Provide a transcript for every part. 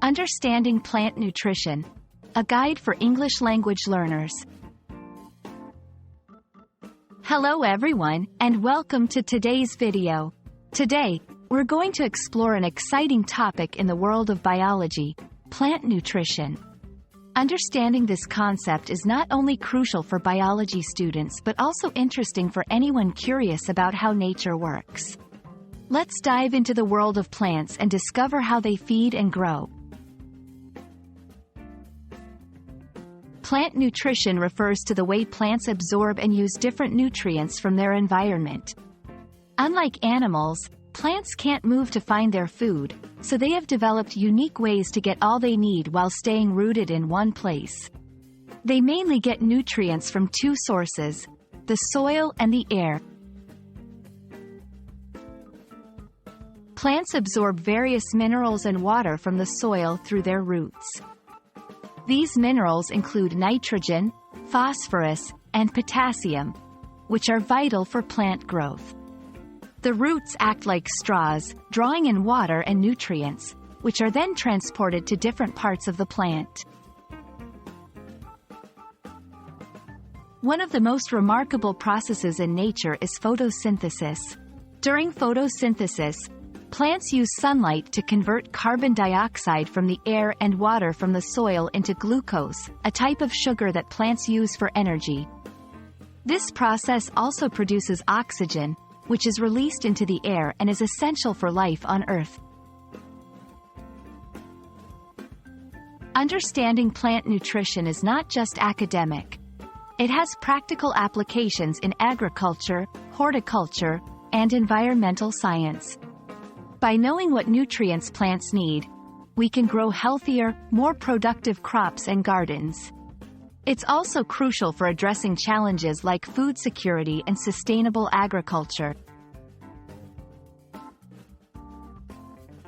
Understanding Plant Nutrition, a guide for English language learners. Hello everyone, and welcome to today's video. Today, we're going to explore an exciting topic in the world of biology, plant nutrition. Understanding this concept is not only crucial for biology students but also interesting for anyone curious about how nature works. Let's dive into the world of plants and discover how they feed and grow. Plant nutrition refers to the way plants absorb and use different nutrients from their environment. Unlike animals, plants can't move to find their food, so they have developed unique ways to get all they need while staying rooted in one place. They mainly get nutrients from two sources: the soil and the air. Plants absorb various minerals and water from the soil through their roots. These minerals include nitrogen, phosphorus, and potassium, which are vital for plant growth. The roots act like straws, drawing in water and nutrients, which are then transported to different parts of the plant. One of the most remarkable processes in nature is photosynthesis. During photosynthesis, plants use sunlight to convert carbon dioxide from the air and water from the soil into glucose, a type of sugar that plants use for energy. This process also produces oxygen, which is released into the air and is essential for life on Earth. Understanding plant nutrition is not just academic. It has practical applications in agriculture, horticulture, and environmental science. By knowing what nutrients plants need, we can grow healthier, more productive crops and gardens. It's also crucial for addressing challenges like food security and sustainable agriculture.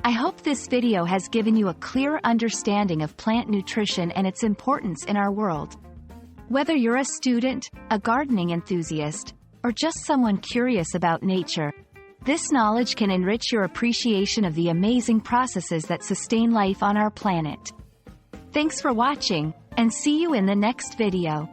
I hope this video has given you a clearer understanding of plant nutrition and its importance in our world. Whether you're a student, a gardening enthusiast, or just someone curious about nature, this knowledge can enrich your appreciation of the amazing processes that sustain life on our planet. Thanks for watching, and see you in the next video.